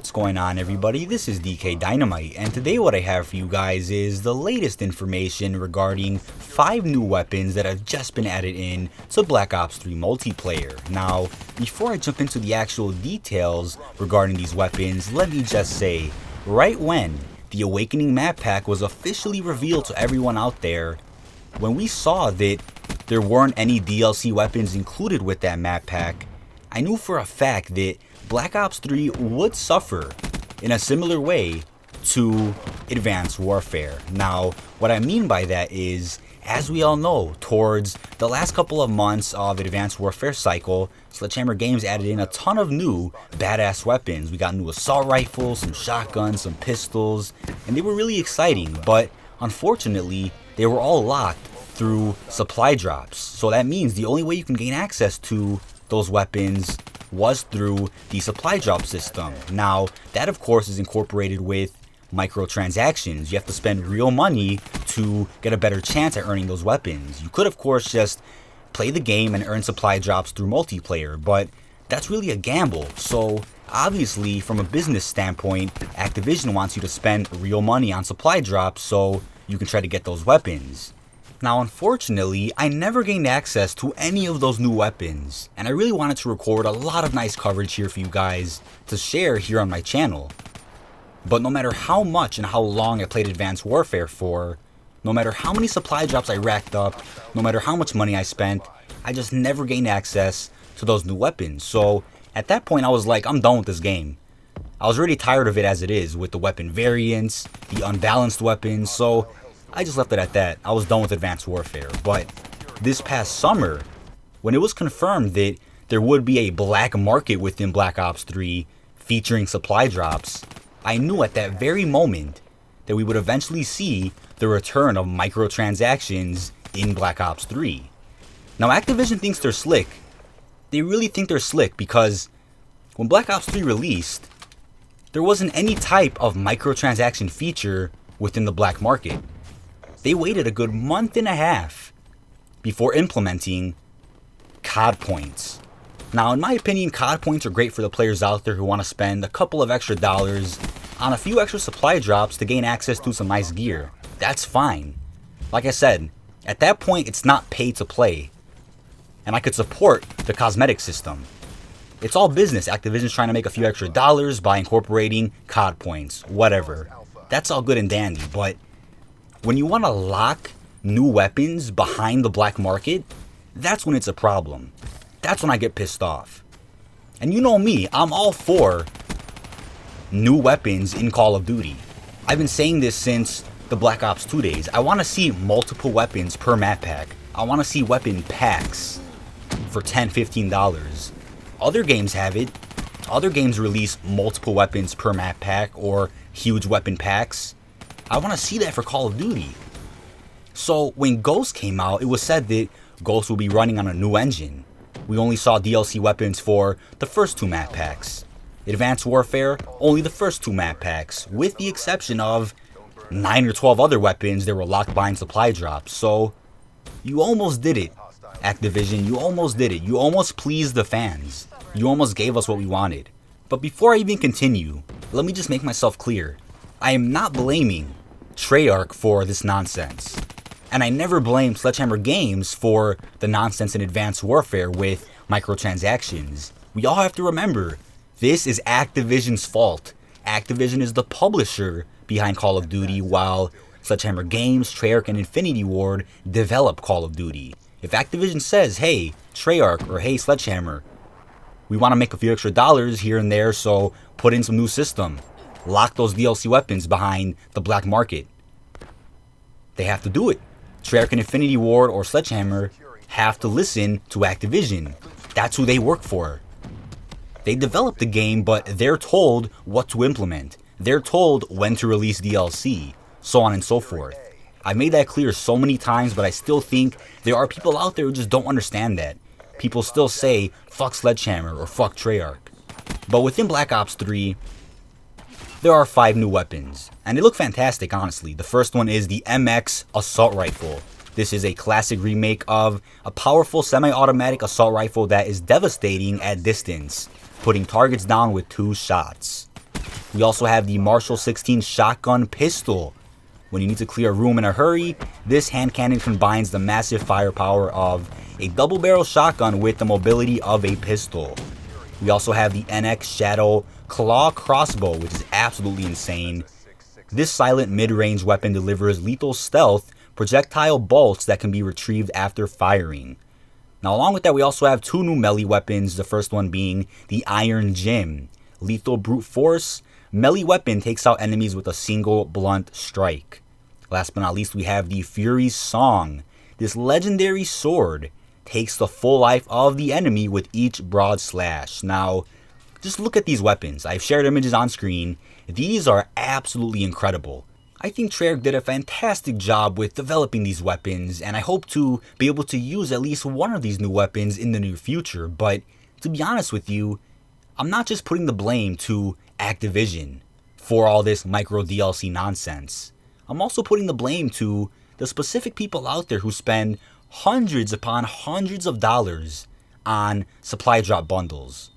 What's going on, everybody? This is dkdynamite, and today what I have for you guys is the latest information regarding 5 new weapons that have just been added in to Black Ops 3 multiplayer. Now, before I jump into the actual details regarding these weapons, let me just say, right when the Awakening map pack was officially revealed to everyone out there, when we saw that there weren't any DLC weapons included with that map pack, I knew for a fact that Black Ops 3 would suffer in a similar way to Advanced Warfare. Now, what I mean by that is, as we all know, towards the last couple of months of Advanced Warfare cycle, Sledgehammer Games added in a ton of new badass weapons. We got new assault rifles, some shotguns, some pistols, and they were really exciting, but unfortunately, they were all locked through supply drops. So that means the only way you can gain access to those weapons was through the supply drop system. Now, that of course is incorporated with microtransactions. You have to spend real money to get a better chance at earning those weapons. You could of course just play the game and earn supply drops through multiplayer, but that's really a gamble. So obviously, from a business standpoint, Activision wants you to spend real money on supply drops so you can try to get those weapons. Now, unfortunately, I never gained access to any of those new weapons, and I really wanted to record a lot of nice coverage here for you guys to share here on my channel. But no matter how much and how long I played Advanced Warfare for, no matter how many supply drops I racked up, no matter how much money I spent, I just never gained access to those new weapons. So at that point I was like, I'm done with this game. I was already tired of it as it is, with the weapon variants, the unbalanced weapons, so I just left it at that. I was done with Advanced Warfare. But this past summer, when it was confirmed that there would be a black market within Black Ops 3 featuring supply drops, I knew at that very moment that we would eventually see the return of microtransactions in Black Ops 3. Now, Activision thinks they're slick. They really think they're slick because when Black Ops 3 released, there wasn't any type of microtransaction feature within the black market. They waited a good month and a half before implementing COD points. Now, in my opinion, COD points are great for the players out there who want to spend a couple of extra dollars on a few extra supply drops to gain access to some nice gear. That's fine. Like I said, at that point, it's not pay to play, and I could support the cosmetic system. It's all business. Activision's trying to make a few extra dollars by incorporating COD points, whatever. That's all good and dandy, but when you want to lock new weapons behind the black market, that's when it's a problem. That's when I get pissed off. And you know me, I'm all for new weapons in Call of Duty. I've been saying this since the Black Ops 2 days. I want to see multiple weapons per map pack. I want to see weapon packs for $10, $15. Other games have it. Other games release multiple weapons per map pack or huge weapon packs. I want to see that for Call of Duty. So when Ghost came out, it was said that Ghost will be running on a new engine. We only saw DLC weapons for the first 2 map packs. Advanced Warfare, only the first 2 map packs, with the exception of 9 or 12 other weapons that were locked behind supply drops. So you almost did it, Activision. You almost did it. You almost pleased the fans. You almost gave us what we wanted. But before I even continue, let me just make myself clear. I am not blaming Treyarch for this nonsense. And I never blame Sledgehammer Games for the nonsense in Advanced Warfare with microtransactions. We all have to remember, this is Activision's fault. Activision is the publisher behind Call of Duty, while Sledgehammer Games, Treyarch, and Infinity Ward develop Call of Duty. If Activision says, hey, Treyarch, or hey, Sledgehammer, we want to make a few extra dollars here and there, so put in some new system. Lock those DLC weapons behind the black market. They have to do it. Treyarch and Infinity Ward or Sledgehammer have to listen to Activision. That's who they work for. They develop the game, but they're told what to implement. They're told when to release DLC, so on and so forth. I've made that clear so many times, but I still think there are people out there who just don't understand that. People still say, fuck Sledgehammer or fuck Treyarch. But within Black Ops 3, there are 5 new weapons, and they look fantastic, honestly. The first one is the MX Assault Rifle. This is a classic remake of a powerful semi-automatic assault rifle that is devastating at distance, putting targets down with 2 shots. We also have the Marshall 16 shotgun pistol. When you need to clear a room in a hurry, this hand cannon combines the massive firepower of a double barrel shotgun with the mobility of a pistol. We also have the NX Shadow Claw crossbow, which is absolutely insane. This silent mid-range weapon delivers lethal stealth projectile bolts that can be retrieved after firing. Now along with that, we also have two new melee weapons, the first one being the Iron Gym. Lethal brute force, melee weapon takes out enemies with a single blunt strike. Last but not least, we have the Fury's Song. This legendary sword takes the full life of the enemy with each broad slash. Now, just look at these weapons. I've shared images on screen. These are absolutely incredible. I think Treyarch did a fantastic job with developing these weapons, and I hope to be able to use at least one of these new weapons in the near future. But to be honest with you, I'm not just putting the blame to Activision for all this micro DLC nonsense. I'm also putting the blame to the specific people out there who spend hundreds upon hundreds of dollars on supply drop bundles.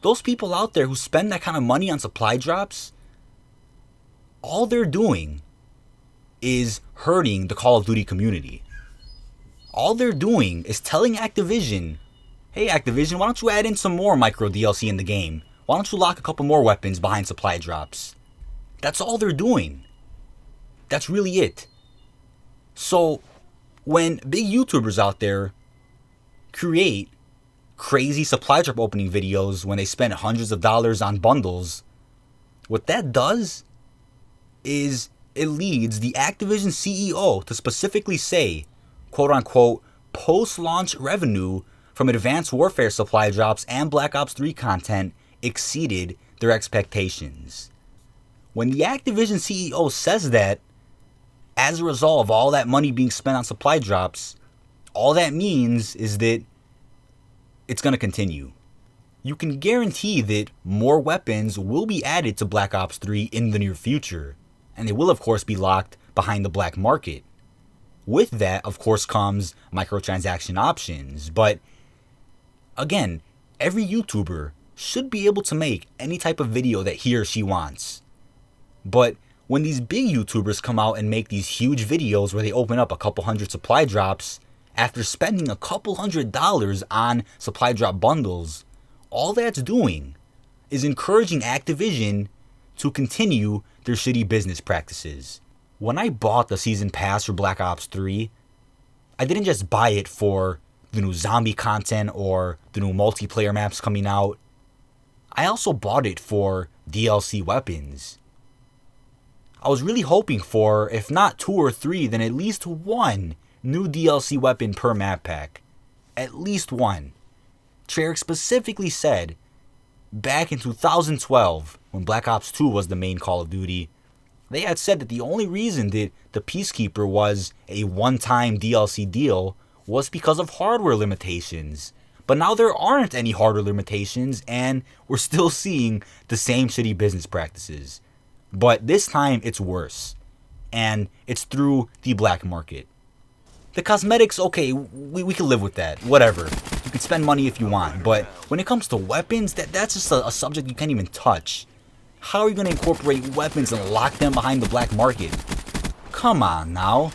Those people out there who spend that kind of money on supply drops, all they're doing is hurting the Call of Duty community. All they're doing is telling Activision, hey Activision, why don't you add in some more micro DLC in the game? Why don't you lock a couple more weapons behind supply drops? That's all they're doing. That's really it. So, when big YouTubers out there create crazy supply drop opening videos when they spend hundreds of dollars on bundles, what that does is it leads the Activision CEO to specifically say, quote unquote, post-launch revenue from Advanced Warfare supply drops and Black Ops 3 content exceeded their expectations. When the Activision CEO says that, as a result of all that money being spent on supply drops, all that means is that it's going to continue. You can guarantee that more weapons will be added to Black Ops 3 in the near future, and they will of course be locked behind the black market. With that, of course, comes microtransaction options, but again, every YouTuber should be able to make any type of video that he or she wants. But when these big YouTubers come out and make these huge videos where they open up a couple hundred supply drops after spending a couple $100s on supply drop bundles, all that's doing is encouraging Activision to continue their shitty business practices. When I bought the season pass for Black Ops 3, I didn't just buy it for the new zombie content or the new multiplayer maps coming out. I also bought it for DLC weapons. I was really hoping for, if not 2 or 3, then at least 1 new DLC weapon per map pack. At least 1. Treyarch specifically said, back in 2012, when Black Ops 2 was the main Call of Duty, they had said that the only reason that the Peacekeeper was a one-time DLC deal was because of hardware limitations. But now there aren't any hardware limitations, and we're still seeing the same shitty business practices. But this time it's worse, and it's through the black market. The cosmetics, okay, we can live with that, whatever. You can spend money if you want, but when it comes to weapons, that's just a subject you can't even touch. How are you going to incorporate weapons and lock them behind the black market? Come on now.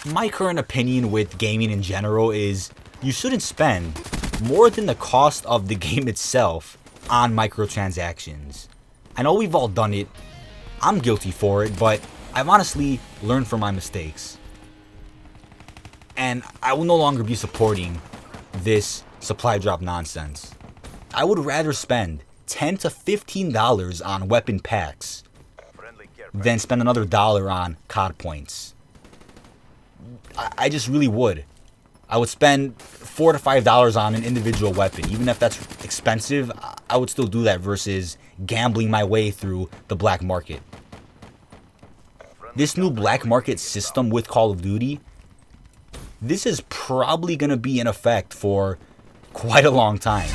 My current opinion with gaming in general is you shouldn't spend more than the cost of the game itself on microtransactions. I know we've all done it. I'm guilty for it, but I've honestly learned from my mistakes. And I will no longer be supporting this supply drop nonsense. I would rather spend $10 to $15 on weapon packs than spend another $1 on COD points. I just really would. I would spend $4 to $5 on an individual weapon. Even if that's expensive, I would still do that versus gambling my way through the black market. This new black market system with Call of Duty, this is probably going to be in effect for quite a long time.